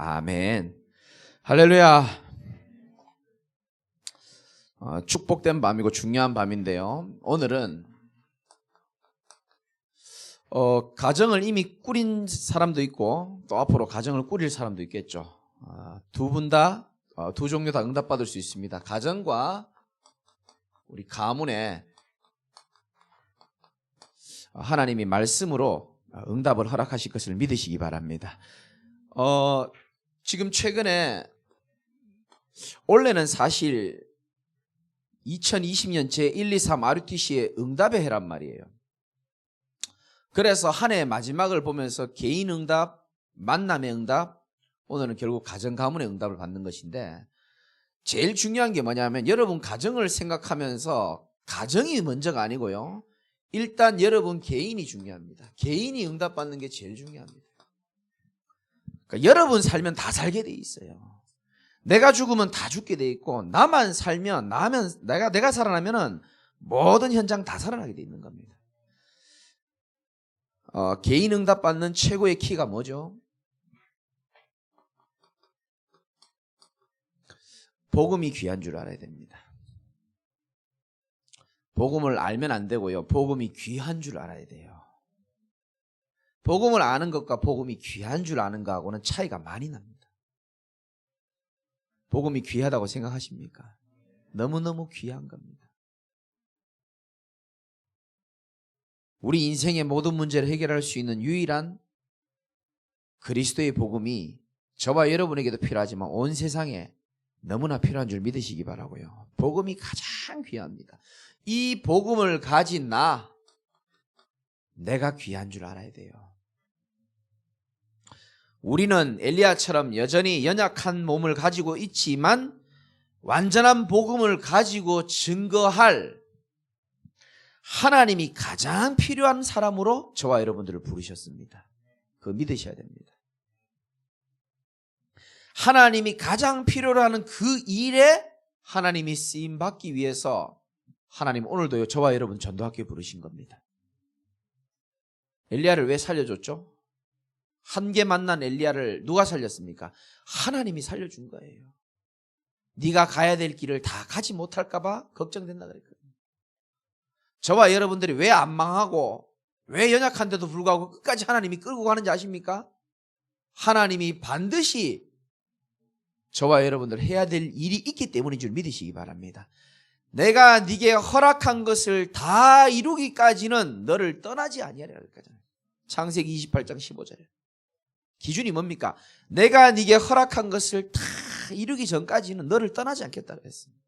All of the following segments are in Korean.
아멘. 할렐루야. 축복된 밤이고 중요한 밤인데요. 오늘은 가정을 이미 꾸린 사람도 있고 또 앞으로 가정을 꾸릴 사람도 있겠죠. 두 분 다, 두 종류 다 응답받을 수 있습니다. 가정과 우리 가문에 하나님이 말씀으로 응답을 허락하실 것을 믿으시기 바랍니다. 지금 최근에 원래는 사실 2020년 제1, 2, 3 RUTC의 응답의 해란 말이에요. 그래서 한 해 마지막을 보면서 개인 응답, 만남의 응답, 오늘은 결국 가정 가문의 응답을 받는 것인데, 제일 중요한 게 뭐냐면 여러분 가정을 생각하면서 가정이 먼저가 아니고요, 일단 여러분 개인이 중요합니다. 개인이 응답받는 게 제일 중요합니다. 그러니까 여러분 살면 다 살게 돼 있어요. 내가 죽으면 다 죽게 돼 있고, 나만 살면, 내가 살아나면은 모든 현장 다 살아나게 돼 있는 겁니다. 개인 응답받는 최고의 키가 뭐죠? 복음이 귀한 줄 알아야 됩니다. 복음을 알면 안 되고요, 복음이 귀한 줄 알아야 돼요. 복음을 아는 것과 복음이 귀한 줄 아는 것하고는 차이가 많이 납니다. 복음이 귀하다고 생각하십니까? 너무너무 귀한 겁니다. 우리 인생의 모든 문제를 해결할 수 있는 유일한 그리스도의 복음이 저와 여러분에게도 필요하지만 온 세상에 너무나 필요한 줄 믿으시기 바라고요. 복음이 가장 귀합니다. 이 복음을 가진 내가 귀한 줄 알아야 돼요. 우리는 엘리야처럼 여전히 연약한 몸을 가지고 있지만 완전한 복음을 가지고 증거할 하나님이 가장 필요한 사람으로 저와 여러분들을 부르셨습니다. 그거 믿으셔야 됩니다. 하나님이 가장 필요로 하는 그 일에 하나님이 쓰임받기 위해서 하나님 오늘도 저와 여러분 전도학교에 부르신 겁니다. 엘리야를 왜 살려줬죠? 한계 만난 엘리야를 누가 살렸습니까? 하나님이 살려준 거예요. 네가 가야 될 길을 다 가지 못할까 봐 걱정된다 그랬거든요. 저와 여러분들이 왜 안 망하고 왜 연약한데도 불구하고 끝까지 하나님이 끌고 가는지 아십니까? 하나님이 반드시 저와 여러분들 해야 될 일이 있기 때문인 줄 믿으시기 바랍니다. 내가 네게 허락한 것을 다 이루기까지는 너를 떠나지 아니하리라 그랬잖아요. 창세기 28장 15절에. 기준이 뭡니까? 내가 네게 허락한 것을 다 이루기 전까지는 너를 떠나지 않겠다 그랬습니다.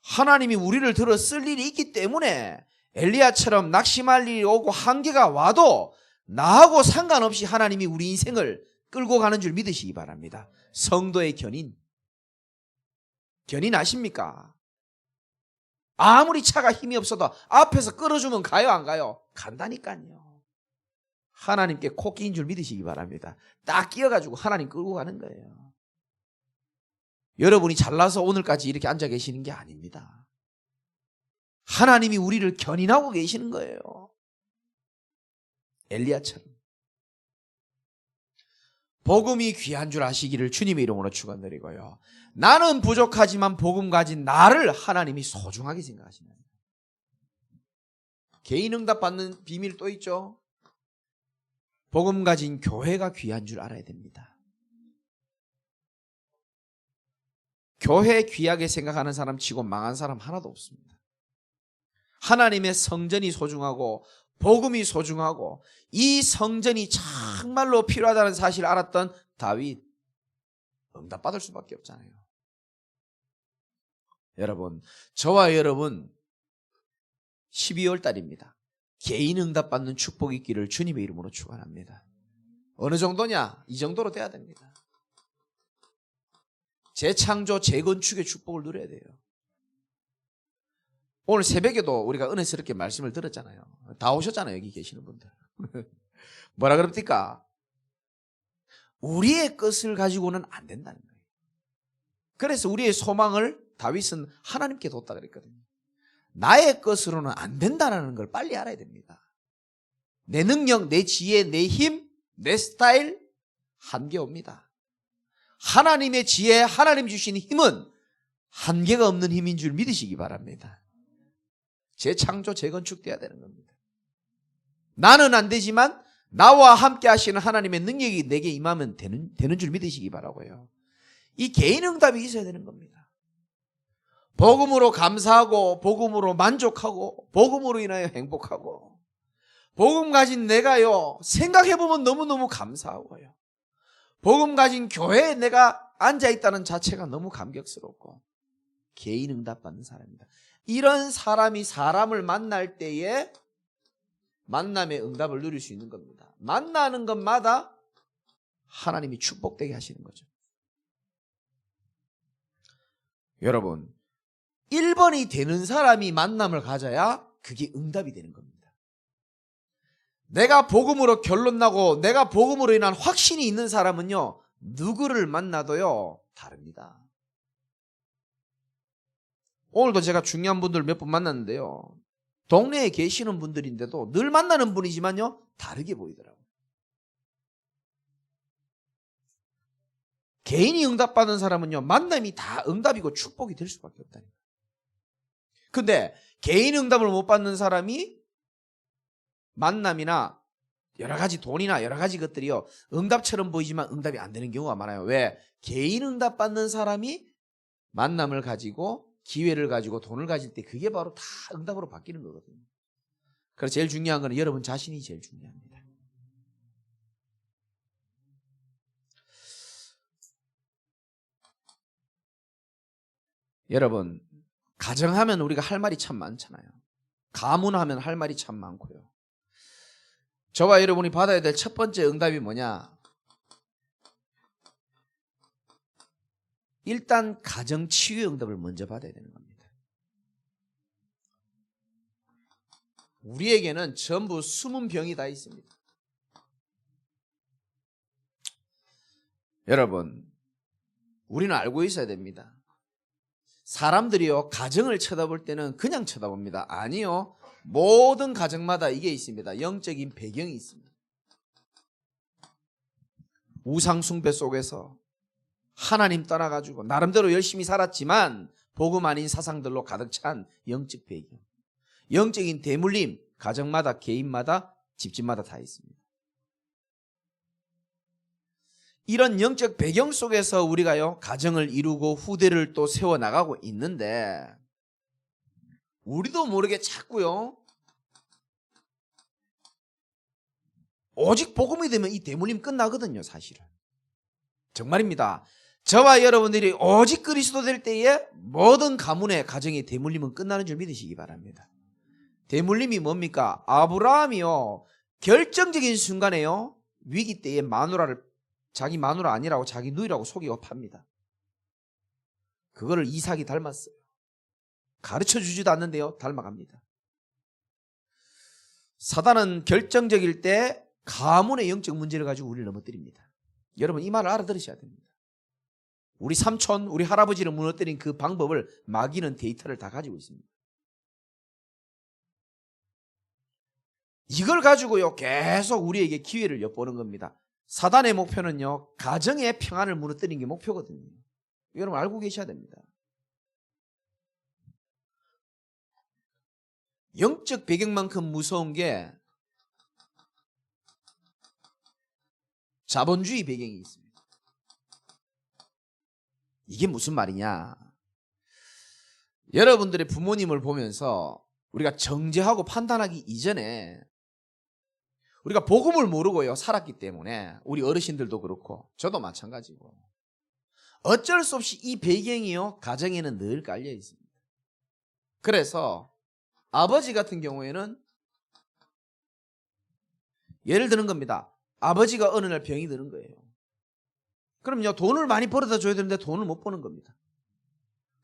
하나님이 우리를 들어 쓸 일이 있기 때문에 엘리야처럼 낙심할 일이 오고 한계가 와도 나하고 상관없이 하나님이 우리 인생을 끌고 가는 줄 믿으시기 바랍니다. 성도의 견인 아십니까? 아무리 차가 힘이 없어도 앞에서 끌어주면 가요 안 가요? 간다니까요. 하나님께 코 끼인 줄 믿으시기 바랍니다. 딱 끼어가지고 하나님 끌고 가는 거예요. 여러분이 잘나서 오늘까지 이렇게 앉아 계시는 게 아닙니다. 하나님이 우리를 견인하고 계시는 거예요. 엘리야처럼. 복음이 귀한 줄 아시기를 주님의 이름으로 축원드리고요. 나는 부족하지만 복음 가진 나를 하나님이 소중하게 생각하시는 거예요. 개인 응답 받는 비밀 또 있죠. 복음 가진 교회가 귀한 줄 알아야 됩니다. 교회 귀하게 생각하는 사람 치고 망한 사람 하나도 없습니다. 하나님의 성전이 소중하고 복음이 소중하고 이 성전이 정말로 필요하다는 사실을 알았던 다윗, 응답받을 수밖에 없잖아요. 여러분, 저와 여러분 12월 달입니다. 개인 응답받는 축복이 있기를 주님의 이름으로 축원합니다. 어느 정도냐? 이 정도로 돼야 됩니다. 재창조, 재건축의 축복을 누려야 돼요. 오늘 새벽에도 우리가 은혜스럽게 말씀을 들었잖아요. 다 오셨잖아요, 여기 계시는 분들. 뭐라 그럽니까? 우리의 것을 가지고는 안 된다는 거예요. 그래서 우리의 소망을 다윗은 하나님께 뒀다 그랬거든요. 나의 것으로는 안 된다는 걸 빨리 알아야 됩니다. 내 능력, 내 지혜, 내 힘, 내 스타일, 한계 옵니다. 하나님의 지혜, 하나님 주신 힘은 한계가 없는 힘인 줄 믿으시기 바랍니다. 재창조, 재건축돼야 되는 겁니다. 나는 안 되지만 나와 함께 하시는 하나님의 능력이 내게 임하면 되는 줄 믿으시기 바라고요. 이 개인 응답이 있어야 되는 겁니다. 복음으로 감사하고 복음으로 만족하고 복음으로 인하여 행복하고 복음 가진 내가요 생각해보면 너무너무 감사하고요. 복음 가진 교회에 내가 앉아있다는 자체가 너무 감격스럽고 개인 응답 받는 사람입니다. 이런 사람이 사람을 만날 때에 만남의 응답을 누릴 수 있는 겁니다. 만나는 것마다 하나님이 축복되게 하시는 거죠. 여러분 1번이 되는 사람이 만남을 가져야 그게 응답이 되는 겁니다. 내가 복음으로 결론나고 내가 복음으로 인한 확신이 있는 사람은요 누구를 만나도요 다릅니다. 오늘도 제가 중요한 분들 몇 분 만났는데요 동네에 계시는 분들인데도 늘 만나는 분이지만요 다르게 보이더라고요. 개인이 응답받는 사람은요 만남이 다 응답이고 축복이 될 수밖에 없다니까. 근데 개인 응답을 못 받는 사람이 만남이나 여러 가지 돈이나 여러 가지 것들이요 응답처럼 보이지만 응답이 안 되는 경우가 많아요. 왜? 개인 응답 받는 사람이 만남을 가지고 기회를 가지고 돈을 가질 때 그게 바로 다 응답으로 바뀌는 거거든요. 그래서 제일 중요한 건 여러분 자신이 제일 중요합니다. 여러분 가정하면 우리가 할 말이 참 많잖아요. 가문하면 할 말이 참 많고요. 저와 여러분이 받아야 될 첫 번째 응답이 뭐냐? 일단 가정 치유의 응답을 먼저 받아야 되는 겁니다. 우리에게는 전부 숨은 병이 다 있습니다. 여러분 우리는 알고 있어야 됩니다. 사람들이요 가정을 쳐다볼 때는 그냥 쳐다봅니다. 아니요. 모든 가정마다 이게 있습니다. 영적인 배경이 있습니다. 우상 숭배 속에서 하나님 떠나가지고 나름대로 열심히 살았지만 복음 아닌 사상들로 가득 찬 영적 배경, 영적인 대물림 가정마다 개인마다 집집마다 다 있습니다. 이런 영적 배경 속에서 우리가요 가정을 이루고 후대를 또 세워나가고 있는데 우리도 모르게 자꾸요 오직 복음이 되면 이 대물림 끝나거든요. 사실은 정말입니다. 저와 여러분들이 오직 그리스도 될 때에 모든 가문의 가정의 대물림은 끝나는 줄 믿으시기 바랍니다. 대물림이 뭡니까? 아브라함이요 결정적인 순간에요 위기 때에 마누라를 자기 마누라 아니라고 자기 누이라고 속이고 팝니다. 그거를 이삭이 닮았어요. 가르쳐주지도 않는데요 닮아갑니다. 사단은 결정적일 때 가문의 영적 문제를 가지고 우리를 넘어뜨립니다. 여러분 이 말을 알아들으셔야 됩니다. 우리 삼촌 우리 할아버지를 무너뜨린 그 방법을 마귀는 데이터를 다 가지고 있습니다. 이걸 가지고요 계속 우리에게 기회를 엿보는 겁니다. 사단의 목표는요 가정의 평안을 무너뜨리는 게 목표거든요. 여러분 알고 계셔야 됩니다. 영적 배경만큼 무서운 게 자본주의 배경이 있습니다. 이게 무슨 말이냐? 여러분들의 부모님을 보면서 우리가 정죄하고 판단하기 이전에 우리가 복음을 모르고요 살았기 때문에 우리 어르신들도 그렇고 저도 마찬가지고 어쩔 수 없이 이 배경이요 가정에는 늘 깔려 있습니다. 그래서 아버지 같은 경우에는 예를 드는 겁니다. 아버지가 어느 날 병이 드는 거예요. 그럼요 돈을 많이 벌어다 줘야 되는데 돈을 못 버는 겁니다.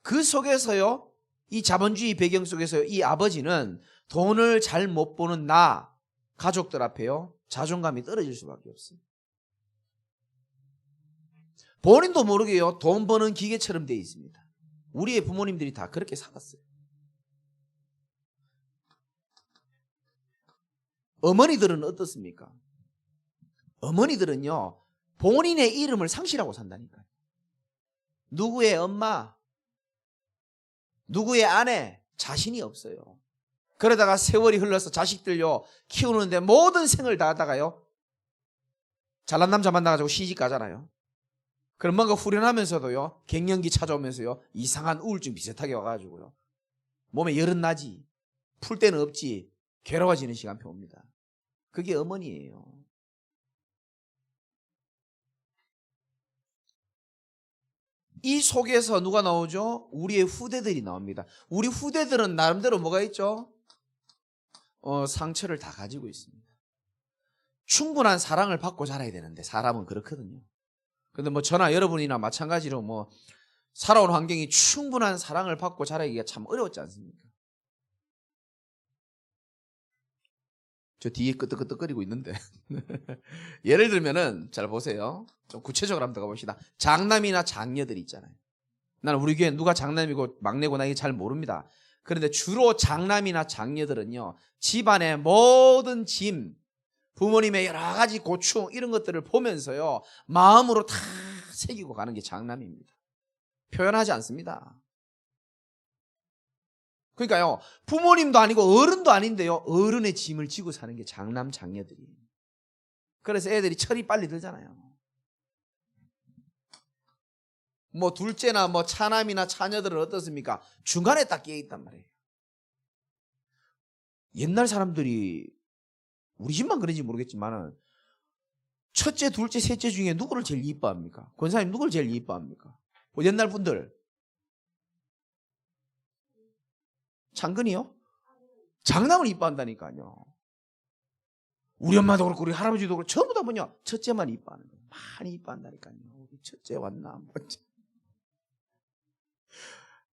그 속에서요 이 자본주의 배경 속에서요 이 아버지는 돈을 잘 못 버는 나 가족들 앞에요 자존감이 떨어질 수밖에 없어요. 본인도 모르게요 돈 버는 기계처럼 되어 있습니다. 우리의 부모님들이 다 그렇게 살았어요. 어머니들은 어떻습니까? 어머니들은요 본인의 이름을 상실하고 산다니까요. 누구의 엄마, 누구의 아내, 자신이 없어요. 그러다가 세월이 흘러서 자식들요 키우는데 모든 생을 다하다가요 잘난 남자 만나가지고 시집 가잖아요. 그럼 뭔가 후련하면서도요 갱년기 찾아오면서요 이상한 우울증 비슷하게 와가지고요 몸에 열은 나지, 풀 때는 없지, 괴로워지는 시간표 옵니다. 그게 어머니예요. 이 속에서 누가 나오죠? 우리의 후대들이 나옵니다. 우리 후대들은 나름대로 뭐가 있죠? 상처를 다 가지고 있습니다. 충분한 사랑을 받고 자라야 되는데 사람은 그렇거든요. 근데 뭐 저나 여러분이나 마찬가지로 뭐 살아온 환경이 충분한 사랑을 받고 자라기가 참 어려웠지 않습니까? 저 뒤에 끄덕끄덕거리고 있는데 예를 들면은 잘 보세요. 좀 구체적으로 한번 들어가 봅시다. 장남이나 장녀들이 있잖아요. 나는 우리 교회 누가 장남이고 막내고 나 이게 잘 모릅니다. 그런데 주로 장남이나 장녀들은요 집안의 모든 짐, 부모님의 여러 가지 고충 이런 것들을 보면서요 마음으로 다 새기고 가는 게 장남입니다. 표현하지 않습니다. 그러니까요 부모님도 아니고 어른도 아닌데요 어른의 짐을 지고 사는 게 장남 장녀들이. 그래서 애들이 철이 빨리 들잖아요. 뭐 둘째나 뭐 차남이나 차녀들은 어떻습니까? 중간에 딱 끼어 있단 말이에요. 옛날 사람들이 우리 집만 그런지 모르겠지만은 첫째, 둘째, 셋째 중에 누구를 제일 이뻐합니까? 권사님 누구를 제일 이뻐합니까? 뭐 옛날 분들 장근이요? 장남을 이뻐한다니까요. 우리 엄마도 그렇고 우리 할아버지도 그렇고 전부 다 뭐냐 첫째만 이뻐하는 거예요. 많이 이뻐한다니까요. 우리 첫째 왔나 뭐지?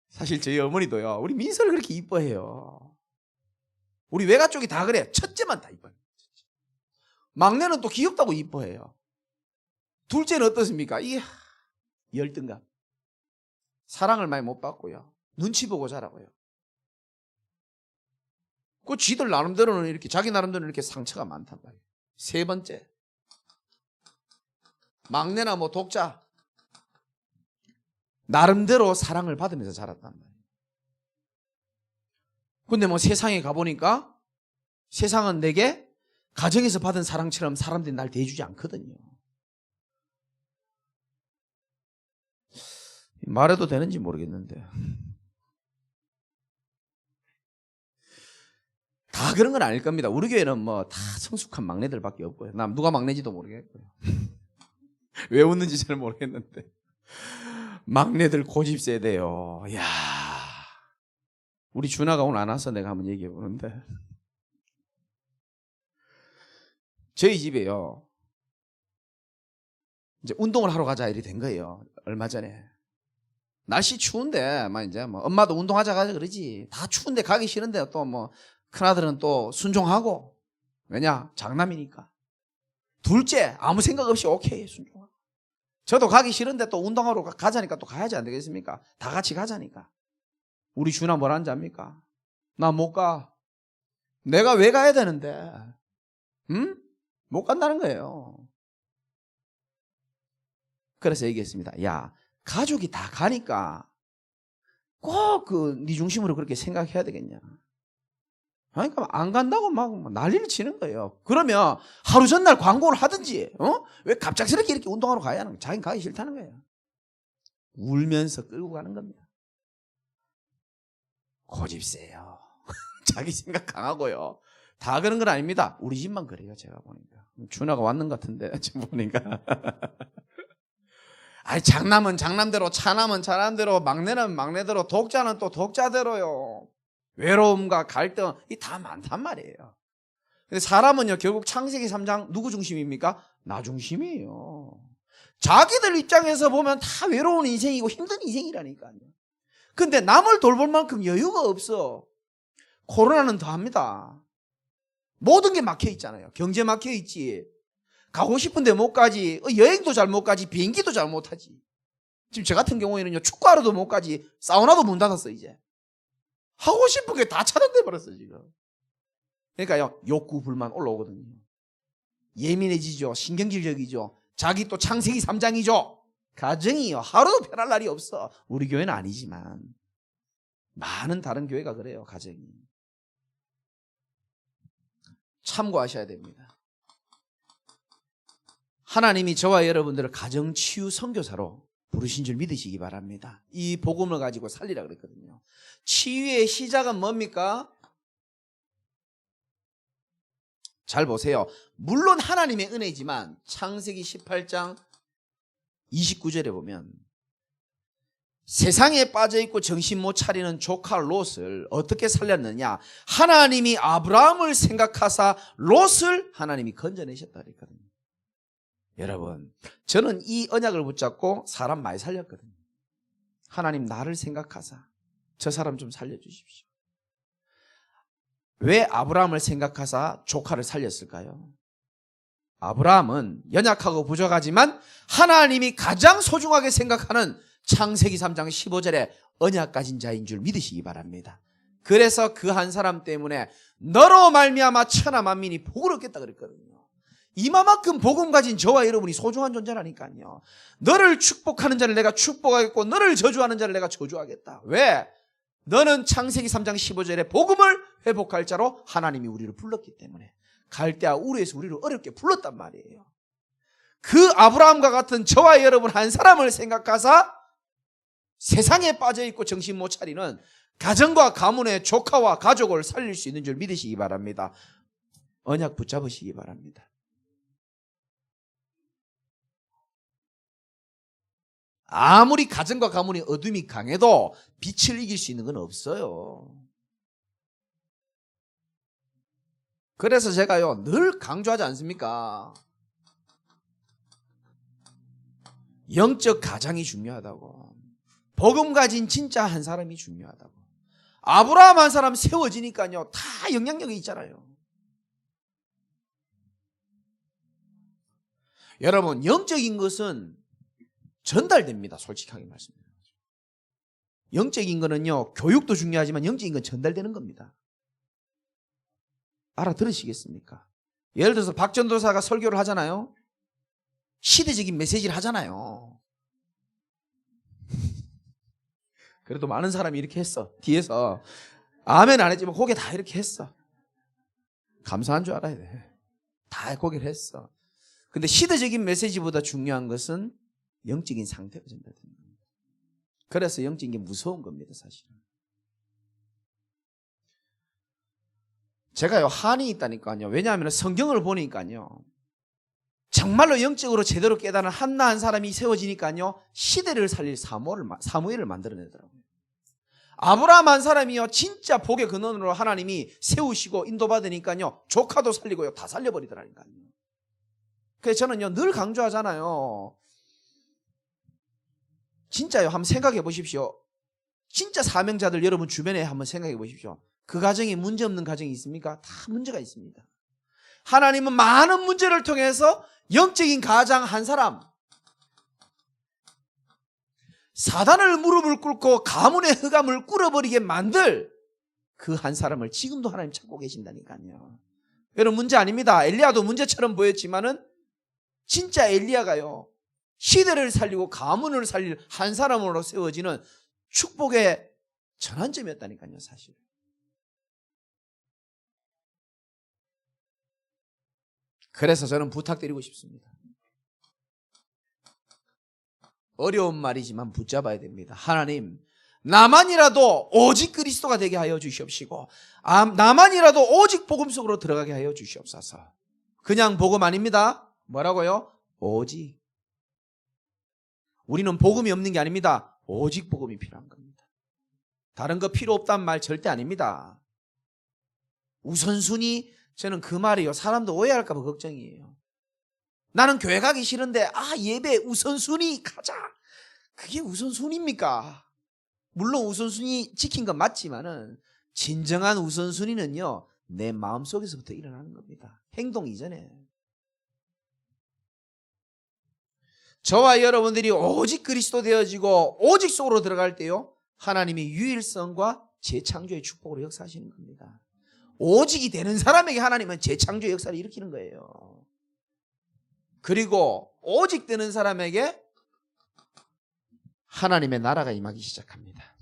사실 저희 어머니도요 우리 민서를 그렇게 이뻐해요. 우리 외가 쪽이 다 그래. 첫째만 다 이뻐해요. 막내는 또 귀엽다고 이뻐해요. 둘째는 어떻습니까? 이게 열등감, 사랑을 많이 못 받고요 눈치 보고 자라고요. 그 쥐들 나름대로는 이렇게 자기 나름대로는 이렇게 상처가 많단 말이에요. 세 번째, 막내나 뭐 독자 나름대로 사랑을 받으면서 자랐단 말이에요. 근데 뭐 세상에 가보니까 세상은 내게 가정에서 받은 사랑처럼 사람들이 날 대해주지 않거든요. 말해도 되는지 모르겠는데 다 그런 건 아닐 겁니다. 우리 교회는 뭐 다 성숙한 막내들밖에 없고요. 난 누가 막내지도 모르겠고요. 왜 웃는지 잘 모르겠는데 막내들 고집 세대요. 야, 우리 준하가 오늘 안 와서 내가 한번 얘기해 보는데 저희 집에요 이제 운동을 하러 가자 이렇게 된 거예요. 얼마 전에 날씨 추운데 막 이제 뭐 엄마도 운동하자 가자 그러지. 다 추운데 가기 싫은데 또 뭐 큰아들은 또 순종하고 왜냐 장남이니까. 둘째 아무 생각 없이 오케이 순종하고. 저도 가기 싫은데 또 운동하러 가자니까 또 가야지 안 되겠습니까? 다 같이 가자니까. 우리 준아 뭐라는지 압니까? 나 못 가. 내가 왜 가야 되는데? 응? 못 간다는 거예요. 그래서 얘기했습니다. 야, 가족이 다 가니까 꼭 네 중심으로 그렇게 생각해야 되겠냐? 그러니까 안 간다고 막 난리를 치는 거예요. 그러면 하루 전날 광고를 하든지, 왜 갑작스럽게 이렇게 운동하러 가야 하는 거예요? 자기는 가기 싫다는 거예요. 울면서 끌고 가는 겁니다. 고집 세요. 자기 생각 강하고요. 다 그런 건 아닙니다. 우리 집만 그래요. 제가 보니까. 준하가 왔는 것 같은데 지금 보니까. 아니 장남은 장남대로, 차남은 차남대로, 막내는 막내대로, 독자는 또 독자대로요. 외로움과 갈등 이 다 많단 말이에요. 근데 사람은요 결국 창세기 3장 누구 중심입니까? 나 중심이에요. 자기들 입장에서 보면 다 외로운 인생이고 힘든 인생이라니까요. 근데 남을 돌볼 만큼 여유가 없어. 코로나는 더합니다. 모든 게 막혀 있잖아요. 경제 막혀 있지. 가고 싶은데 못 가지. 여행도 잘 못 가지. 비행기도 잘 못 타지. 지금 저 같은 경우에는요 축구하러도 못 가지. 사우나도 문 닫았어 이제. 하고 싶은 게 다 차단돼 버렸어 지금. 그러니까요 욕구 불만 올라오거든요. 예민해지죠. 신경질적이죠. 자기 또 창세기 3장이죠. 가정이요. 하루도 편할 날이 없어. 우리 교회는 아니지만 많은 다른 교회가 그래요. 가정이. 참고하셔야 됩니다. 하나님이 저와 여러분들을 가정치유 선교사로 부르신 줄 믿으시기 바랍니다. 이 복음을 가지고 살리라 그랬거든요. 치유의 시작은 뭡니까? 잘 보세요. 물론 하나님의 은혜지만 창세기 18장 29절에 보면 세상에 빠져있고 정신 못 차리는 조카 롯을 어떻게 살렸느냐. 하나님이 아브라함을 생각하사 롯을 하나님이 건져내셨다 그랬거든요. 여러분, 저는 이 언약을 붙잡고 사람 많이 살렸거든요. 하나님 나를 생각하사 저 사람 좀 살려주십시오. 왜 아브라함을 생각하사 조카를 살렸을까요? 아브라함은 연약하고 부족하지만 하나님이 가장 소중하게 생각하는 창세기 3장 15절에 언약 가진 자인 줄 믿으시기 바랍니다. 그래서 그 한 사람 때문에 너로 말미암아 천하 만민이 복을 얻겠다 그랬거든요. 이마만큼 복음 가진 저와 여러분이 소중한 존재라니까요. 너를 축복하는 자를 내가 축복하겠고 너를 저주하는 자를 내가 저주하겠다. 왜? 너는 창세기 3장 15절에 복음을 회복할 자로 하나님이 우리를 불렀기 때문에. 갈대아 우르에서 우리를 어렵게 불렀단 말이에요. 그 아브라함과 같은 저와 여러분 한 사람을 생각하사 세상에 빠져있고 정신 못 차리는 가정과 가문의 조카와 가족을 살릴 수 있는 줄 믿으시기 바랍니다. 언약 붙잡으시기 바랍니다. 아무리 가정과 가문이 어둠이 강해도 빛을 이길 수 있는 건 없어요. 그래서 제가요 늘 강조하지 않습니까? 영적 가장이 중요하다고. 복음 가진 진짜 한 사람이 중요하다고. 아브라함 한 사람 세워지니까요 다 영향력이 있잖아요. 여러분, 영적인 것은 전달됩니다. 솔직하게 말씀드려요. 영적인 거는요 교육도 중요하지만 영적인 건 전달되는 겁니다. 알아들으시겠습니까? 예를 들어서 박전도사가 설교를 하잖아요. 시대적인 메시지를 하잖아요. 그래도 많은 사람이 이렇게 했어. 뒤에서 아멘 안 했지만 고개 다 이렇게 했어. 감사한 줄 알아야 돼. 다 고개를 했어. 근데 시대적인 메시지보다 중요한 것은 영적인 상태가 전달되는 겁니다. 그래서 영적인 게 무서운 겁니다. 사실은. 제가요 한이 있다니까요. 왜냐하면 성경을 보니까요 정말로 영적으로 제대로 깨달은 한나 한 사람이 세워지니까요 시대를 살릴 사무엘을 만들어내더라고요. 아브라함 한 사람이요 진짜 복의 근원으로 하나님이 세우시고 인도받으니까요 조카도 살리고요 다 살려버리더라니까요. 그래서 저는요 늘 강조하잖아요. 진짜요 한번 생각해 보십시오. 진짜 사명자들 여러분 주변에 한번 생각해 보십시오. 그 가정에 문제 없는 가정이 있습니까? 다 문제가 있습니다. 하나님은 많은 문제를 통해서 영적인 가장 한 사람, 사단을 무릎을 꿇고 가문의 흑암을 꿇어버리게 만들 그 한 사람을 지금도 하나님 찾고 계신다니까요. 여러분 문제 아닙니다. 엘리야도 문제처럼 보였지만은 진짜 엘리야가요 시대를 살리고 가문을 살릴 한 사람으로 세워지는 축복의 전환점이었다니까요. 사실. 그래서 저는 부탁드리고 싶습니다. 어려운 말이지만 붙잡아야 됩니다. 하나님, 나만이라도 오직 그리스도가 되게 하여 주시옵시고 나만이라도 오직 복음 속으로 들어가게 하여 주시옵소서. 그냥 복음 아닙니다. 뭐라고요? 오직. 우리는 복음이 없는 게 아닙니다. 오직 복음이 필요한 겁니다. 다른 거 필요 없다는 말 절대 아닙니다. 우선순위, 저는 그 말이요 사람도 오해할까 봐 걱정이에요. 나는 교회 가기 싫은데 예배 우선순위 가자. 그게 우선순위입니까? 물론 우선순위 지킨 건 맞지만은 진정한 우선순위는요 내 마음속에서부터 일어나는 겁니다. 행동 이전에. 저와 여러분들이 오직 그리스도 되어지고 오직 속으로 들어갈 때요 하나님이 유일성과 재창조의 축복으로 역사하시는 겁니다. 오직이 되는 사람에게 하나님은 재창조의 역사를 일으키는 거예요. 그리고 오직 되는 사람에게 하나님의 나라가 임하기 시작합니다.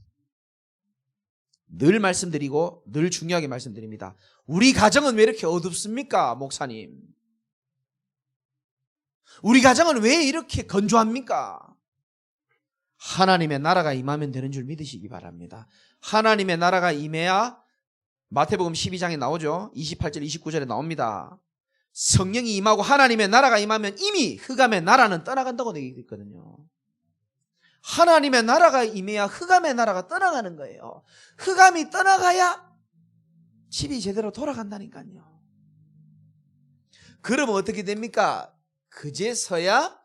늘 말씀드리고 늘 중요하게 말씀드립니다. 우리 가정은 왜 이렇게 어둡습니까, 목사님? 우리 가정은 왜 이렇게 건조합니까? 하나님의 나라가 임하면 되는 줄 믿으시기 바랍니다. 하나님의 나라가 임해야 마태복음 12장에 나오죠. 28절 29절에 나옵니다. 성령이 임하고 하나님의 나라가 임하면 이미 흑암의 나라는 떠나간다고 되어 있거든요. 하나님의 나라가 임해야 흑암의 나라가 떠나가는 거예요. 흑암이 떠나가야 집이 제대로 돌아간다니까요. 그러면 어떻게 됩니까? 그제서야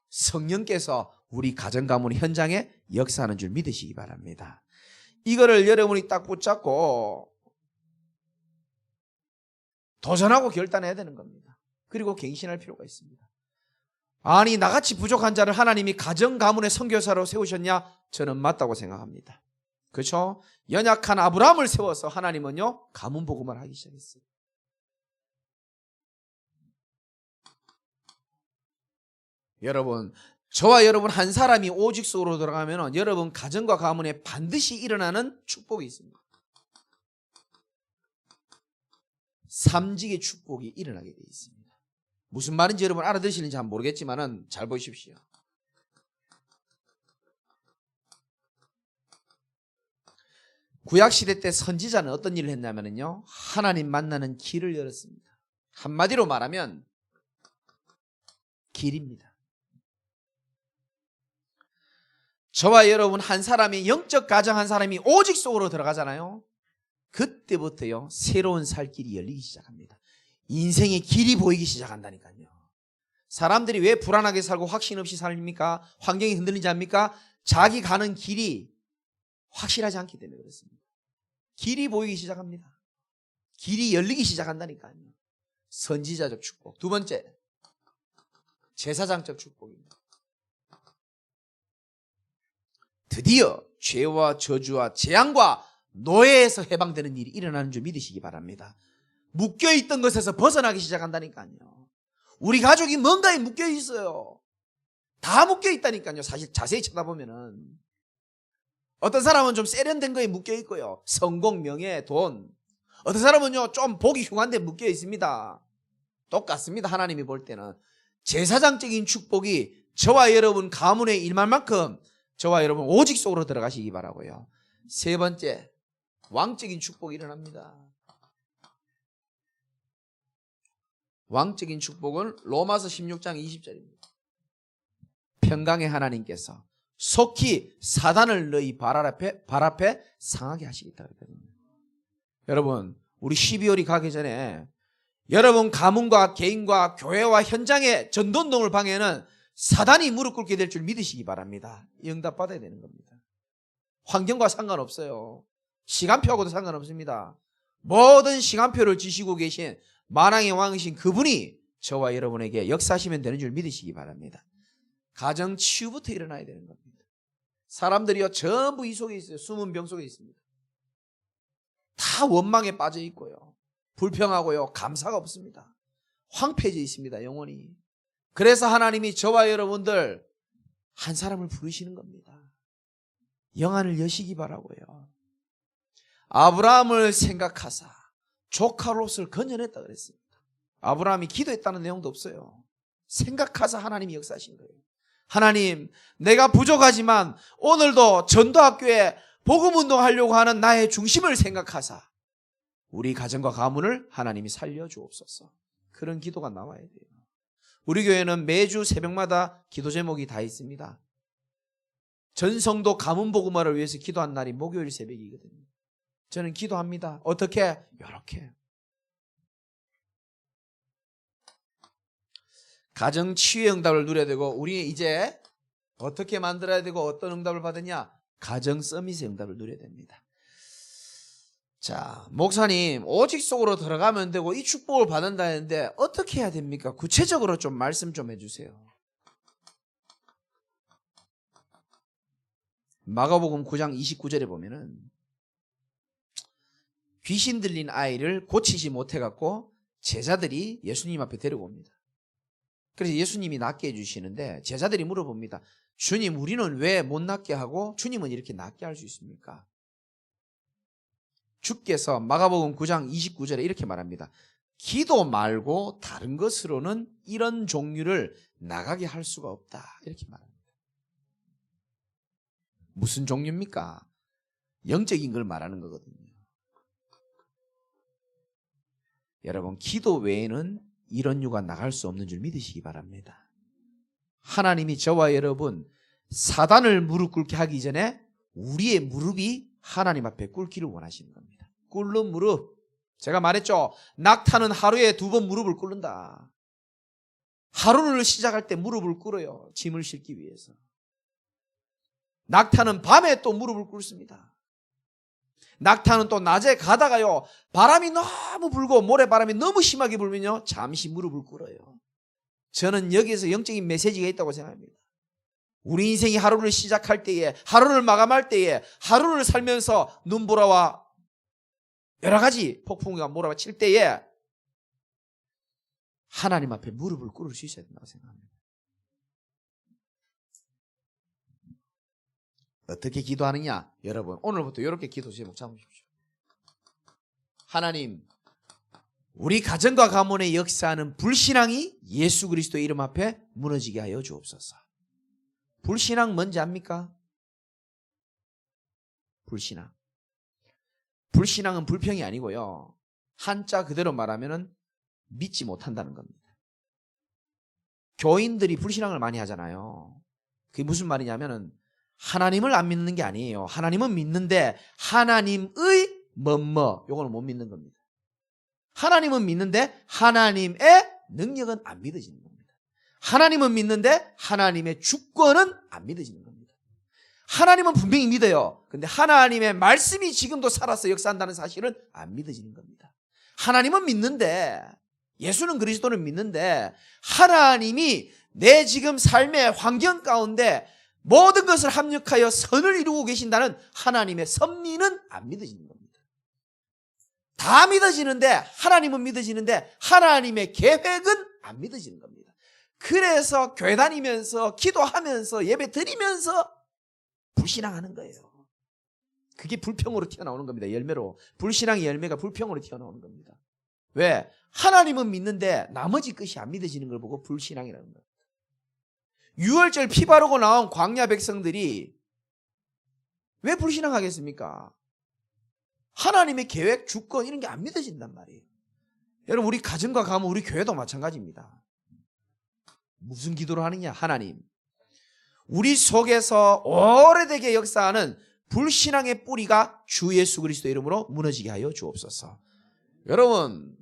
성령께서 우리 가정 가문 현장에 역사하는 줄 믿으시기 바랍니다. 이거를 여러분이 딱 붙잡고 도전하고 결단해야 되는 겁니다. 그리고 갱신할 필요가 있습니다. 아니, 나같이 부족한 자를 하나님이 가정 가문의 선교사로 세우셨냐? 저는 맞다고 생각합니다. 그렇죠? 연약한 아브라함을 세워서 하나님은요, 가문 복음을 하기 시작했어요. 여러분, 저와 여러분 한 사람이 오직 속으로 들어가면 여러분 가정과 가문에 반드시 일어나는 축복이 있습니다. 삼직의 축복이 일어나게 되어 있습니다. 무슨 말인지 여러분 알아들으시는지 잘 모르겠지만 잘 보십시오. 구약시대 때 선지자는 어떤 일을 했냐면요, 하나님 만나는 길을 열었습니다. 한마디로 말하면 길입니다. 저와 여러분 한 사람이, 영적 가정 한 사람이 오직 속으로 들어가잖아요. 그때부터요, 새로운 살 길이 열리기 시작합니다. 인생의 길이 보이기 시작한다니까요. 사람들이 왜 불안하게 살고 확신 없이 살립니까? 환경이 흔들리지 않습니까? 자기 가는 길이 확실하지 않기 때문에 그렇습니다. 길이 보이기 시작합니다. 길이 열리기 시작한다니까요. 선지자적 축복. 두 번째, 제사장적 축복입니다. 드디어 죄와 저주와 재앙과 노예에서 해방되는 일이 일어나는 줄 믿으시기 바랍니다. 묶여있던 것에서 벗어나기 시작한다니까요. 우리 가족이 뭔가에 묶여있어요. 다 묶여있다니까요. 사실 자세히 쳐다보면은 어떤 사람은 좀 세련된 거에 묶여있고요, 성공, 명예, 돈. 어떤 사람은요, 좀 보기 흉한 데 묶여있습니다. 똑같습니다. 하나님이 볼 때는 제사장적인 축복이 저와 여러분 가문에 임할 만큼 저와 여러분 오직 속으로 들어가시기 바라고요. 세 번째, 왕적인 축복이 일어납니다. 왕적인 축복은 로마서 16장 20절입니다. 평강의 하나님께서 속히 사단을 너희 발 앞에 상하게 하시겠다 그랬거든요. 여러분, 우리 12월이 가기 전에 여러분 가문과 개인과 교회와 현장의 전도운동을 방해하는 사단이 무릎 꿇게 될 줄 믿으시기 바랍니다. 응답 받아야 되는 겁니다. 환경과 상관없어요. 시간표하고도 상관없습니다. 모든 시간표를 지시고 계신 만왕의 왕이신 그분이 저와 여러분에게 역사하시면 되는 줄 믿으시기 바랍니다. 가정 치유부터 일어나야 되는 겁니다. 사람들이요, 전부 이 속에 있어요. 숨은 병 속에 있습니다. 다 원망에 빠져 있고요, 불평하고요, 감사가 없습니다. 황폐해져 있습니다, 영혼이. 그래서 하나님이 저와 여러분들 한 사람을 부르시는 겁니다. 영안을 여시기 바라고요. 아브라함을 생각하사 조카 롯을 건져냈다 그랬습니다. 아브라함이 기도했다는 내용도 없어요. 생각하사 하나님이 역사하신 거예요. 하나님, 내가 부족하지만 오늘도 전도학교에 복음운동 하려고 하는 나의 중심을 생각하사 우리 가정과 가문을 하나님이 살려주옵소서. 그런 기도가 나와야 돼요. 우리 교회는 매주 새벽마다 기도 제목이 다 있습니다. 전성도 가문 복음화를 위해서 기도한 날이 목요일 새벽이거든요. 저는 기도합니다. 어떻게? 이렇게. 가정 치유의 응답을 누려야 되고, 우리 이제 어떻게 만들어야 되고 어떤 응답을 받느냐? 가정 서밋의 응답을 누려야 됩니다. 자, 목사님, 오직 속으로 들어가면 되고 이 축복을 받는다 했는데 어떻게 해야 됩니까? 구체적으로 좀 말씀 좀 해주세요. 마가복음 9장 29절에 보면은 귀신 들린 아이를 고치지 못해갖고 제자들이 예수님 앞에 데리고 옵니다. 그래서 예수님이 낫게 해주시는데 제자들이 물어봅니다. 주님, 우리는 왜 못 낫게 하고 주님은 이렇게 낫게 할 수 있습니까? 주께서 마가복음 9장 29절에 이렇게 말합니다. 기도 말고 다른 것으로는 이런 종류를 나가게 할 수가 없다. 이렇게 말합니다. 무슨 종류입니까? 영적인 걸 말하는 거거든요. 여러분, 기도 외에는 이런 유가 나갈 수 없는 줄 믿으시기 바랍니다. 하나님이 저와 여러분 사단을 무릎 꿇게 하기 전에 우리의 무릎이 하나님 앞에 꿇기를 원하시는 겁니다. 꿇는 무릎. 제가 말했죠. 낙타는 하루에 2번 무릎을 꿇는다. 하루를 시작할 때 무릎을 꿇어요. 짐을 싣기 위해서. 낙타는 밤에 또 무릎을 꿇습니다. 낙타는 또 낮에 가다가요, 바람이 너무 불고 모래바람이 너무 심하게 불면요, 잠시 무릎을 꿇어요. 저는 여기에서 영적인 메시지가 있다고 생각합니다. 우리 인생이 하루를 시작할 때에, 하루를 마감할 때에, 하루를 살면서 눈보라와 여러 가지 폭풍우가 몰아칠 때에 하나님 앞에 무릎을 꿇을 수 있어야 된다고 생각합니다. 어떻게 기도하느냐? 여러분, 오늘부터 이렇게 기도 제목 잡으십시오. 하나님, 우리 가정과 가문의 역사하는 불신앙이 예수 그리스도의 이름 앞에 무너지게 하여 주옵소서. 불신앙 뭔지 압니까? 불신앙. 불신앙은 불평이 아니고요. 한자 그대로 말하면 믿지 못한다는 겁니다. 교인들이 불신앙을 많이 하잖아요. 그게 무슨 말이냐면은 하나님을 안 믿는 게 아니에요. 하나님은 믿는데 하나님의 요거는 못 믿는 겁니다. 하나님은 믿는데 하나님의 능력은 안 믿어지는 겁니다. 하나님은 믿는데 하나님의 주권은 안 믿어지는 겁니다. 하나님은 분명히 믿어요. 근데 하나님의 말씀이 지금도 살아서 역사한다는 사실은 안 믿어지는 겁니다. 하나님은 믿는데, 예수는 그리스도는 믿는데 하나님이 내 지금 삶의 환경 가운데 모든 것을 합력하여 선을 이루고 계신다는 하나님의 섭리는 안 믿어지는 겁니다. 다 믿어지는데, 하나님은 믿어지는데 하나님의 계획은 안 믿어지는 겁니다. 그래서 교회 다니면서 기도하면서 예배 드리면서 불신앙하는 거예요. 그게 불평으로 튀어나오는 겁니다. 열매로. 불신앙의 열매가 불평으로 튀어나오는 겁니다. 왜? 하나님은 믿는데 나머지 것이 안 믿어지는 걸 보고 불신앙이라는 거예요. 유월절 피 바르고 나온 광야 백성들이 왜 불신앙하겠습니까? 하나님의 계획, 주권 이런 게 안 믿어진단 말이에요. 여러분, 우리 가정과 가문, 우리 교회도 마찬가지입니다. 무슨 기도를 하느냐? 하나님, 우리 속에서 오래되게 역사하는 불신앙의 뿌리가 주 예수 그리스도의 이름으로 무너지게 하여 주옵소서. 여러분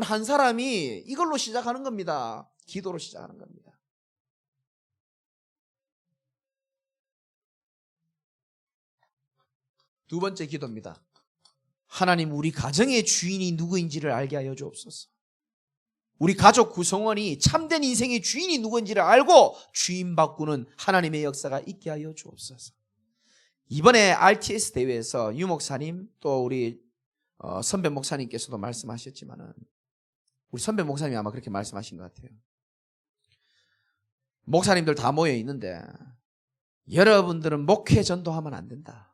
한 사람이 이걸로 시작하는 겁니다. 기도로 시작하는 겁니다. 두 번째 기도입니다. 하나님, 우리 가정의 주인이 누구인지를 알게 하여 주옵소서. 우리 가족 구성원이 참된 인생의 주인이 누구인지를 알고 주인 바꾸는 하나님의 역사가 있게 하여 주옵소서. 이번에 RTS 대회에서 유 목사님 또 우리 선배 목사님께서도 말씀하셨지만은, 우리 선배 목사님이 아마 그렇게 말씀하신 것 같아요. 목사님들 다 모여 있는데 여러분들은 목회 전도하면 안 된다.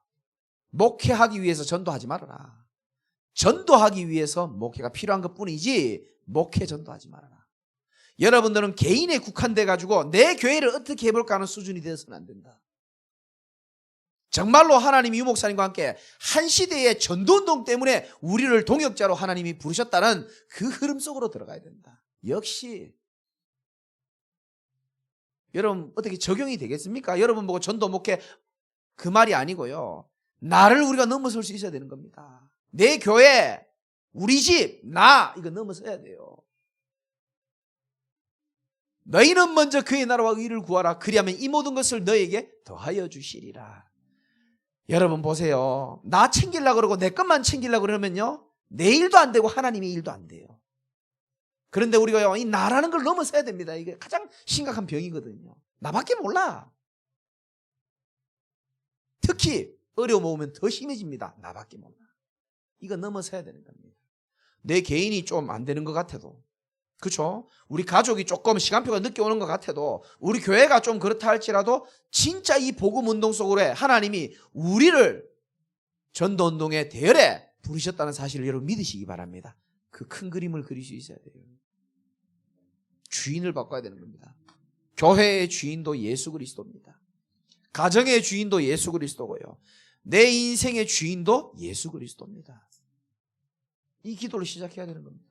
목회하기 위해서 전도하지 말아라. 전도하기 위해서 목회가 필요한 것뿐이지 목회 전도하지 말아라. 여러분들은 개인에 국한돼 가지고 내 교회를 어떻게 해볼까 하는 수준이 되어서는 안 된다. 정말로 하나님이 유 목사님과 함께 한 시대의 전도운동 때문에 우리를 동역자로 하나님이 부르셨다는 그 흐름 속으로 들어가야 된다. 역시 여러분 어떻게 적용이 되겠습니까? 여러분 보고 전도 목회 그 말이 아니고요. 나를 우리가 넘어설 수 있어야 되는 겁니다. 내 교회, 우리 집, 나 이거 넘어서야 돼요. 너희는 먼저 그의 나라와 의를 구하라. 그리하면 이 모든 것을 너에게 더하여 주시리라. 여러분 보세요. 나 챙기려고 그러고 내 것만 챙기려고 그러면요, 내 일도 안 되고 하나님의 일도 안 돼요. 그런데 우리가 이 나라는 걸 넘어서야 됩니다. 이게 가장 심각한 병이거든요. 나밖에 몰라. 특히 어려움 오면 더 심해집니다. 나밖에 몰라. 이거 넘어서야 되는 겁니다. 내 개인이 좀 안 되는 것 같아도 그렇죠? 우리 가족이 조금 시간표가 늦게 오는 것 같아도 우리 교회가 좀 그렇다 할지라도 진짜 이 복음 운동 속으로 하나님이 우리를 전도운동의 대열에 부르셨다는 사실을 여러분 믿으시기 바랍니다. 그 큰 그림을 그릴 수 있어야 돼요. 주인을 바꿔야 되는 겁니다. 교회의 주인도 예수 그리스도입니다. 가정의 주인도 예수 그리스도고요. 내 인생의 주인도 예수 그리스도입니다. 이 기도를 시작해야 되는 겁니다.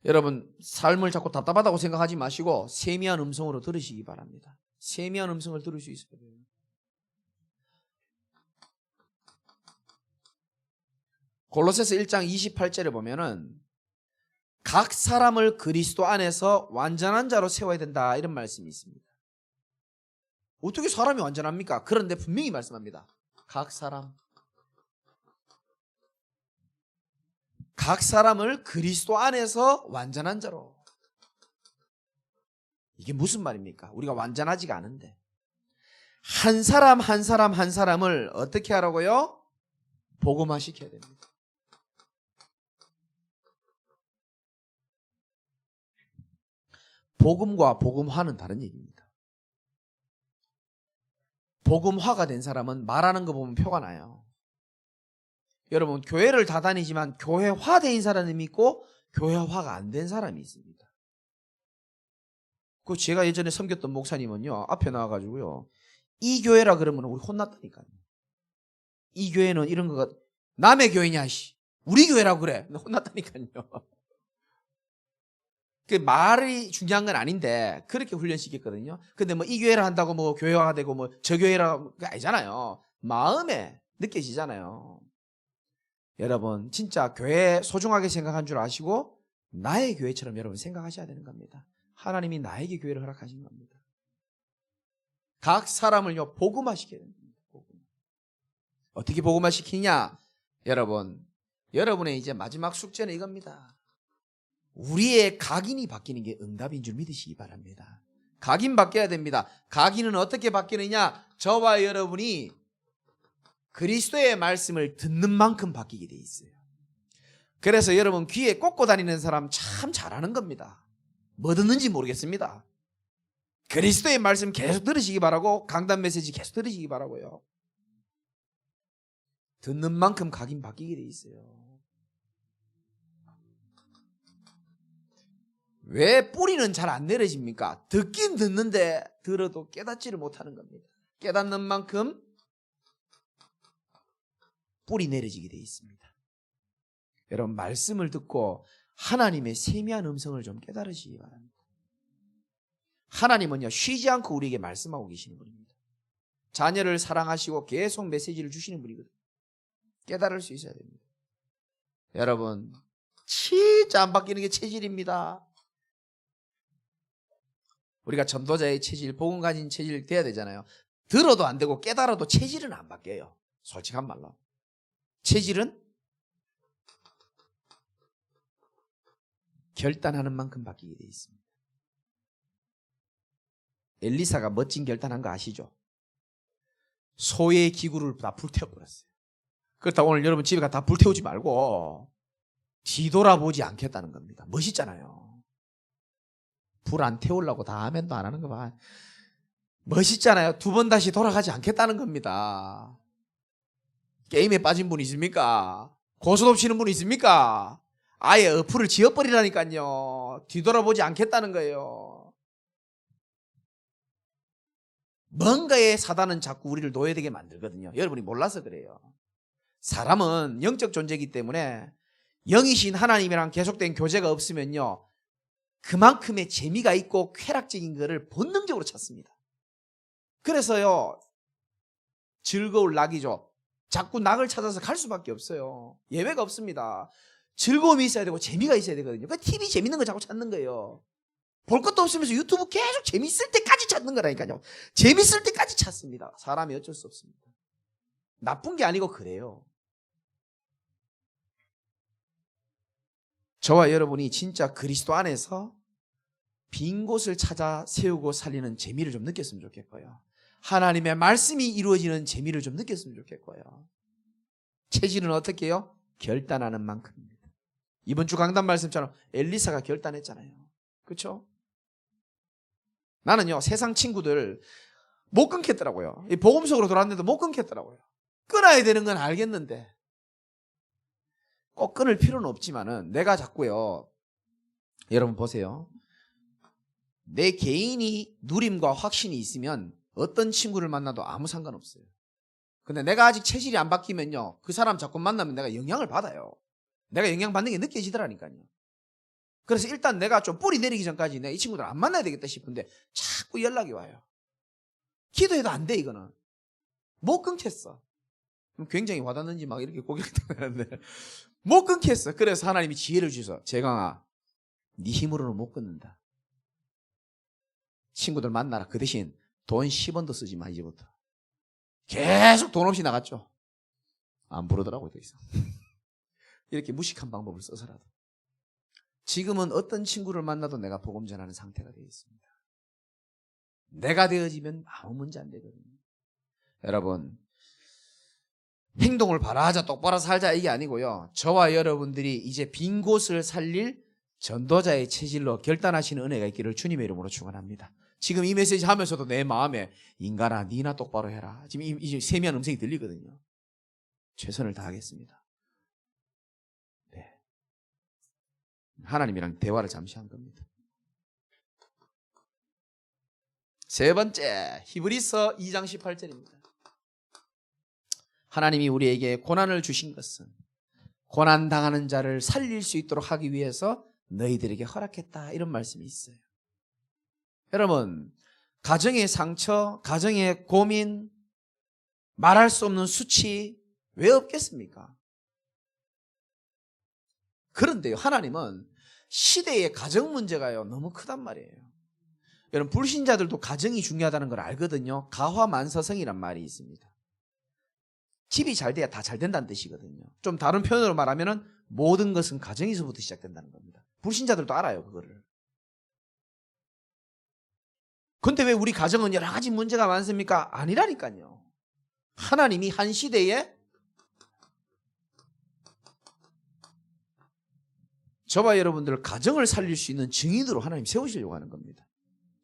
여러분, 삶을 자꾸 답답하다고 생각하지 마시고 세미한 음성으로 들으시기 바랍니다. 세미한 음성을 들을 수 있어야 돼요. 골로새서 1장 28절에 보면은 각 사람을 그리스도 안에서 완전한 자로 세워야 된다, 이런 말씀이 있습니다. 어떻게 사람이 완전합니까? 그런데 분명히 말씀합니다. 각 사람을 그리스도 안에서 완전한 자로. 이게 무슨 말입니까? 우리가 완전하지가 않은데 한 사람을 어떻게 하라고요? 복음화시켜야 됩니다. 복음과 복음화는 다른 얘기입니다. 복음화가 된 사람은 말하는 거 보면 표가 나요. 여러분, 교회를 다 다니지만 교회화된 사람이 있고 교회화가 안 된 사람이 있습니다. 그 제가 예전에 섬겼던 목사님은요, 앞에 나와가지고요, 이 교회라 그러면 우리 혼났다니까요. 이 교회는 이런 거가 남의 교회냐, 우리 교회라고 그래. 혼났다니까요. 그 말이 중요한 건 아닌데 그렇게 훈련시켰거든요. 근데 뭐 이 교회라 한다고 뭐 교회화가 되고 뭐 저 교회라 그게 아니잖아요. 마음에 느껴지잖아요. 여러분, 진짜 교회 소중하게 생각한 줄 아시고 나의 교회처럼 여러분 생각하셔야 되는 겁니다. 하나님이 나에게 교회를 허락하신 겁니다. 각 사람을요 복음화시켜야 됩니다. 어떻게 복음화시키냐? 여러분의 이제 마지막 숙제는 이겁니다. 우리의 각인이 바뀌는 게 응답인 줄 믿으시기 바랍니다. 각인 바뀌어야 됩니다. 각인은 어떻게 바뀌느냐? 저와 여러분이 그리스도의 말씀을 듣는 만큼 바뀌게 돼 있어요. 그래서 여러분 귀에 꽂고 다니는 사람 참 잘하는 겁니다. 뭐 듣는지 모르겠습니다. 그리스도의 말씀 계속 들으시기 바라고 강단 메시지 계속 들으시기 바라고요. 듣는 만큼 각인 바뀌게 돼 있어요. 왜 뿌리는 잘 안 내려집니까? 듣긴 듣는데 들어도 깨닫지를 못하는 겁니다. 깨닫는 만큼 뿌리 내려지게 돼 있습니다. 여러분, 말씀을 듣고 하나님의 세미한 음성을 좀 깨달으시기 바랍니다. 하나님은요 쉬지 않고 우리에게 말씀하고 계시는 분입니다. 자녀를 사랑하시고 계속 메시지를 주시는 분이거든요. 깨달을 수 있어야 됩니다. 여러분, 진짜 안 바뀌는 게 체질입니다. 우리가 전도자의 체질, 복음 가진 체질 돼야 되잖아요. 들어도 안 되고 깨달아도 체질은 안 바뀌어요. 솔직한 말로. 체질은 결단하는 만큼 바뀌게 돼 있습니다. 엘리사가 멋진 결단한 거 아시죠? 소의 기구를 다 불태워버렸어요. 그렇다고 오늘 여러분 집에 가 다 불태우지 말고 뒤돌아보지 않겠다는 겁니다. 멋있잖아요. 불 안 태우려고 다 아멘도 안 하는 거 봐. 멋있잖아요. 두 번 다시 돌아가지 않겠다는 겁니다. 게임에 빠진 분 있습니까? 고스톱 치는 분 있습니까? 아예 어플을 지워버리라니까요. 뒤돌아보지 않겠다는 거예요. 뭔가의 사단은 자꾸 우리를 노예되게 만들거든요. 여러분이 몰라서 그래요. 사람은 영적 존재이기 때문에 영이신 하나님이랑 계속된 교제가 없으면요 그만큼의 재미가 있고 쾌락적인 것을 본능적으로 찾습니다. 그래서요 즐거울 낙이죠. 자꾸 낙을 찾아서 갈 수밖에 없어요. 예외가 없습니다. 즐거움이 있어야 되고 재미가 있어야 되거든요. 그러니까 TV 재밌는 거 자꾸 찾는 거예요. 볼 것도 없으면서 유튜브 계속 재밌을 때까지 찾는 거라니까요. 재밌을 때까지 찾습니다. 사람이 어쩔 수 없습니다. 나쁜 게 아니고 그래요. 저와 여러분이 진짜 그리스도 안에서 빈 곳을 찾아 세우고 살리는 재미를 좀 느꼈으면 좋겠고요. 하나님의 말씀이 이루어지는 재미를 좀 느꼈으면 좋겠고요. 체질은 어떻게 해요? 결단하는 만큼입니다. 이번 주 강단 말씀처럼 엘리사가 결단했잖아요. 그렇죠? 나는요 세상 친구들 못 끊겠더라고요. 이 복음 속으로 돌아왔는데도 못 끊겠더라고요. 끊어야 되는 건 알겠는데 꼭 끊을 필요는 없지만은 내가 자꾸요. 여러분 보세요. 내 개인이 누림과 확신이 있으면 어떤 친구를 만나도 아무 상관없어요. 근데 내가 아직 체질이 안 바뀌면요. 그 사람 자꾸 만나면 내가 영향을 받아요. 내가 영향받는 게 느껴지더라니까요. 그래서 일단 내가 좀 뿌리 내리기 전까지 내가 이 친구들 안 만나야 되겠다 싶은데 자꾸 연락이 와요. 기도해도 안 돼 이거는. 못 끊겠어. 굉장히 와닿는지 막 이렇게 고개를 들었는데 못 끊겠어. 그래서 하나님이 지혜를 주셔서 재강아 네 힘으로는 못 끊는다. 친구들 만나라. 그 대신 돈 10원도 쓰지 마 이제부터. 계속 돈 없이 나갔죠. 안 부르더라고요 더 이상. 이렇게 무식한 방법을 써서라도. 지금은 어떤 친구를 만나도 내가 복음 전하는 상태가 되어 있습니다. 내가 되어지면 아무 문제 안 되거든요. 여러분 행동을 바라하자 똑바로 살자 이게 아니고요. 저와 여러분들이 이제 빈 곳을 살릴 전도자의 체질로 결단하시는 은혜가 있기를 주님의 이름으로 축원합니다. 지금 이 메시지 하면서도 내 마음에 인간아 니나 똑바로 해라. 지금 이 세미한 음성이 들리거든요. 최선을 다하겠습니다. 네. 하나님이랑 대화를 잠시 한 겁니다. 세 번째 히브리서 2장 18절입니다. 하나님이 우리에게 고난을 주신 것은 고난당하는 자를 살릴 수 있도록 하기 위해서 너희들에게 허락했다. 이런 말씀이 있어요. 여러분 가정의 상처, 가정의 고민, 말할 수 없는 수치 왜 없겠습니까? 그런데요 하나님은 시대의 가정 문제가요 너무 크단 말이에요. 여러분 불신자들도 가정이 중요하다는 걸 알거든요. 가화만서성이란 말이 있습니다. 집이 잘 돼야 다 잘 된다는 뜻이거든요. 좀 다른 표현으로 말하면 모든 것은 가정에서부터 시작된다는 겁니다. 불신자들도 알아요 그거를. 근데 왜 우리 가정은 여러 가지 문제가 많습니까? 아니라니까요. 하나님이 한 시대에 저와 여러분들 가정을 살릴 수 있는 증인으로 하나님 세우시려고 하는 겁니다.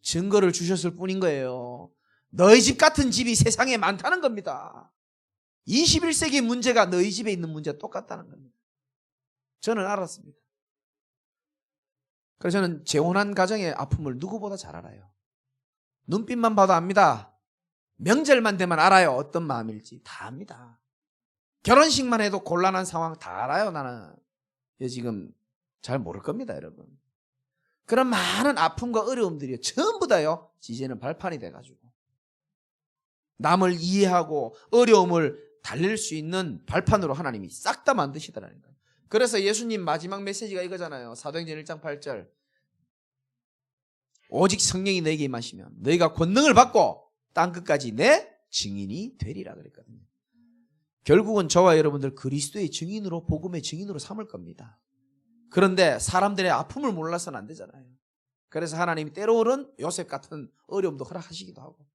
증거를 주셨을 뿐인 거예요. 너희 집 같은 집이 세상에 많다는 겁니다. 21세기 문제가 너희 집에 있는 문제와 똑같다는 겁니다. 저는 알았습니다. 그래서 저는 재혼한 가정의 아픔을 누구보다 잘 알아요. 눈빛만 봐도 압니다. 명절만 되면 알아요. 어떤 마음일지 다 압니다. 결혼식만 해도 곤란한 상황 다 알아요. 나는 지금 잘 모를 겁니다 여러분. 그런 많은 아픔과 어려움들이 전부 다요 이제는 발판이 돼가지고 남을 이해하고 어려움을 달랠 수 있는 발판으로 하나님이 싹 다 만드시더라는 거예요. 그래서 예수님 마지막 메시지가 이거잖아요. 사도행전 1장 8절 오직 성령이 너에게 임하시면 너희가 권능을 받고 땅끝까지 내 증인이 되리라 그랬거든요. 결국은 저와 여러분들 그리스도의 증인으로 복음의 증인으로 삼을 겁니다. 그런데 사람들의 아픔을 몰라서는 안 되잖아요. 그래서 하나님이 때로는 요셉 같은 어려움도 허락하시기도 하고.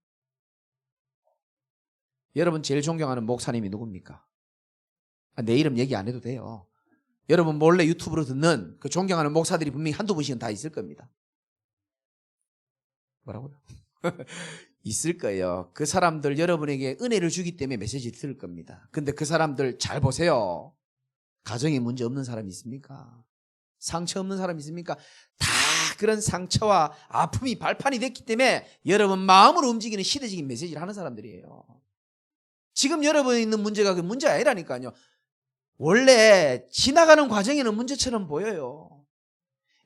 여러분 제일 존경하는 목사님이 누굽니까? 내 이름 얘기 안 해도 돼요. 여러분 몰래 유튜브로 듣는 그 존경하는 목사들이 분명히 한두 분씩은 다 있을 겁니다. 뭐라고요? 있을 거예요. 그 사람들 여러분에게 은혜를 주기 때문에 메시지를 들을 겁니다. 근데 그 사람들 잘 보세요. 가정에 문제 없는 사람이 있습니까? 상처 없는 사람이 있습니까? 다 그런 상처와 아픔이 발판이 됐기 때문에 여러분 마음으로 움직이는 시대적인 메시지를 하는 사람들이에요. 지금 여러분이 있는 문제가 그 문제가 아니라니까요. 원래 지나가는 과정에는 문제처럼 보여요.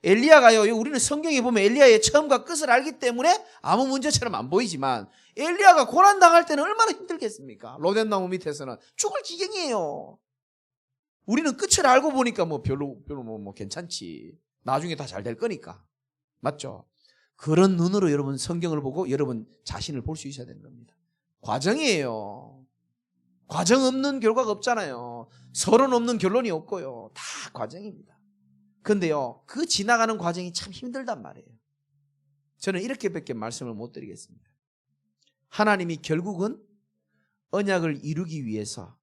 엘리야가요. 우리는 성경에 보면 엘리야의 처음과 끝을 알기 때문에 아무 문제처럼 안 보이지만 엘리야가 고난당할 때는 얼마나 힘들겠습니까? 로뎀나무 밑에서는 죽을 지경이에요. 우리는 끝을 알고 보니까 별로 괜찮지. 나중에 다 잘 될 거니까. 맞죠? 그런 눈으로 여러분 성경을 보고 여러분 자신을 볼 수 있어야 되는 겁니다. 과정이에요. 과정 없는 결과가 없잖아요. 서론 없는 결론이 없고요. 다 과정입니다. 근데요, 그 지나가는 과정이 참 힘들단 말이에요. 저는 이렇게밖에 말씀을 못 드리겠습니다. 하나님이 결국은 언약을 이루기 위해서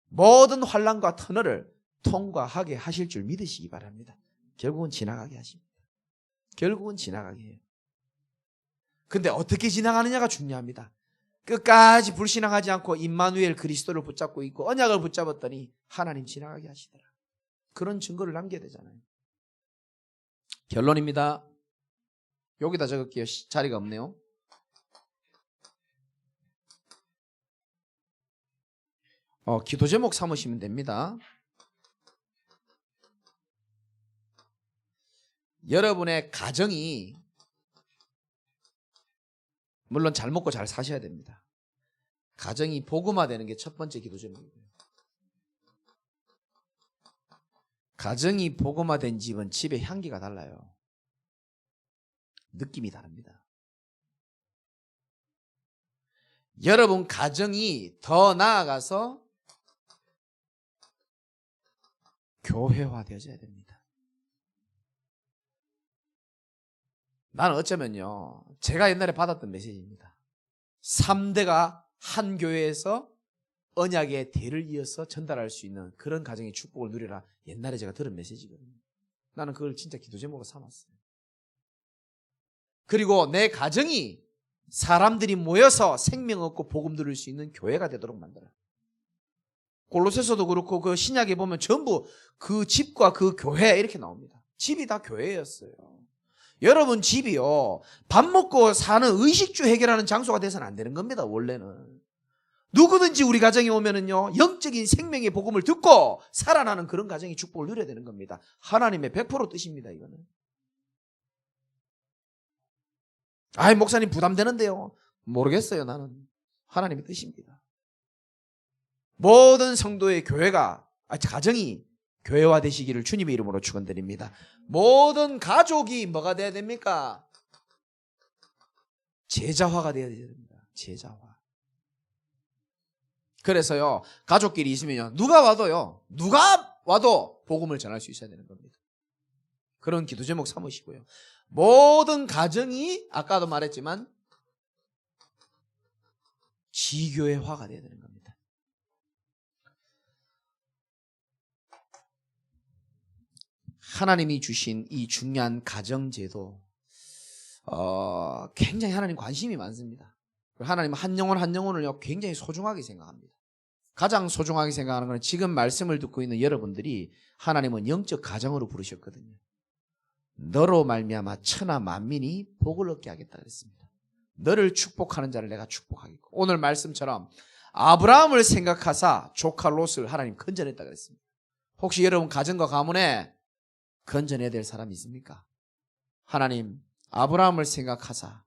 모든 환난과 터널을 통과하게 하실 줄 믿으시기 바랍니다. 결국은 지나가게 하십니다. 결국은 지나가게 해요. 근데 어떻게 지나가느냐가 중요합니다. 끝까지 불신앙하지 않고 임마누엘 그리스도를 붙잡고 있고 언약을 붙잡았더니 하나님 지나가게 하시더라. 그런 증거를 남겨야 되잖아요. 결론입니다. 여기다 적을게요. 자리가 없네요. 기도 제목 삼으시면 됩니다. 여러분의 가정이 물론 잘 먹고 잘 사셔야 됩니다. 가정이 복음화되는 게 첫 번째 기도 제목이고요. 가정이 복음화된 집은 집의 향기가 달라요. 느낌이 다릅니다. 여러분 가정이 더 나아가서 교회화되어져야 됩니다. 나는 어쩌면요, 제가 옛날에 받았던 메시지입니다. 3대가 한 교회에서 언약의 대를 이어서 전달할 수 있는 그런 가정의 축복을 누리라. 옛날에 제가 들은 메시지거든요. 나는 그걸 진짜 기도 제목으로 삼았어요. 그리고 내 가정이 사람들이 모여서 생명 얻고 복음 들을 수 있는 교회가 되도록 만들어요. 골로새서도 그렇고 그 신약에 보면 전부 그 집과 그 교회 이렇게 나옵니다. 집이 다 교회였어요. 여러분 집이요, 밥 먹고 사는 의식주 해결하는 장소가 돼서는 안 되는 겁니다. 원래는 누구든지 우리 가정에 오면은요, 영적인 생명의 복음을 듣고 살아나는 그런 가정의 축복을 누려야 되는 겁니다. 하나님의 100% 뜻입니다. 이거는. 아이 목사님 부담되는데요. 모르겠어요. 나는 하나님의 뜻입니다. 모든 성도의 교회가, 가정이 교회화 되시기를 주님의 이름으로 축원드립니다. 모든 가족이 뭐가 돼야 됩니까? 제자화가 돼야 됩니다. 제자화. 그래서요, 가족끼리 있으면요, 누가 와도 복음을 전할 수 있어야 되는 겁니다. 그런 기도 제목 삼으시고요. 모든 가정이 아까도 말했지만 지교회화가 돼야 되는 겁니다. 하나님이 주신 이 중요한 가정제도 굉장히 하나님 관심이 많습니다. 하나님 한 영혼 한 영혼을 굉장히 소중하게 생각합니다. 가장 소중하게 생각하는 것은 지금 말씀을 듣고 있는 여러분들이 하나님은 영적 가정으로 부르셨거든요. 너로 말미암아 천하 만민이 복을 얻게 하겠다 그랬습니다. 너를 축복하는 자를 내가 축복하겠고, 오늘 말씀처럼 아브라함을 생각하사 조카 롯을 하나님 건져냈다 그랬습니다. 혹시 여러분 가정과 가문에 건져내야 될 사람이 있습니까? 하나님 아브라함을 생각하사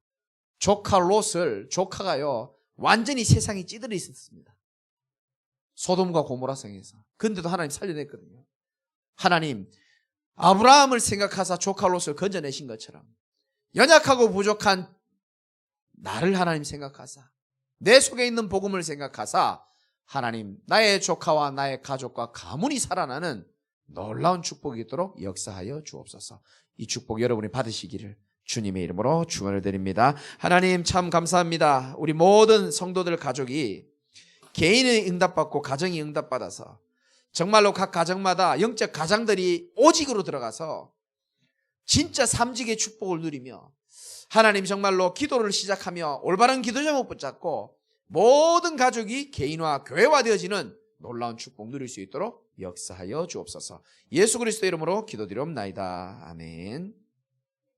조카 롯을, 조카가요 완전히 세상에 찌들어 있었습니다. 소돔과 고모라 성에서. 근데도 하나님 살려냈거든요. 하나님 아브라함을 생각하사 조카 롯을 건져내신 것처럼 연약하고 부족한 나를 하나님 생각하사, 내 속에 있는 복음을 생각하사 하나님 나의 조카와 나의 가족과 가문이 살아나는 놀라운 축복이 있도록 역사하여 주옵소서. 이 축복 여러분이 받으시기를 주님의 이름으로 축원을 드립니다. 하나님 참 감사합니다. 우리 모든 성도들 가족이 개인의 응답받고 가정이 응답받아서 정말로 각 가정마다 영적 가장들이 오직으로 들어가서 진짜 삼직의 축복을 누리며 하나님 정말로 기도를 시작하며 올바른 기도 제목 붙잡고 모든 가족이 개인화 교회화 되어지는 놀라운 축복 누릴 수 있도록 역사하여 주옵소서. 예수 그리스도 이름으로 기도드리옵나이다. 아멘.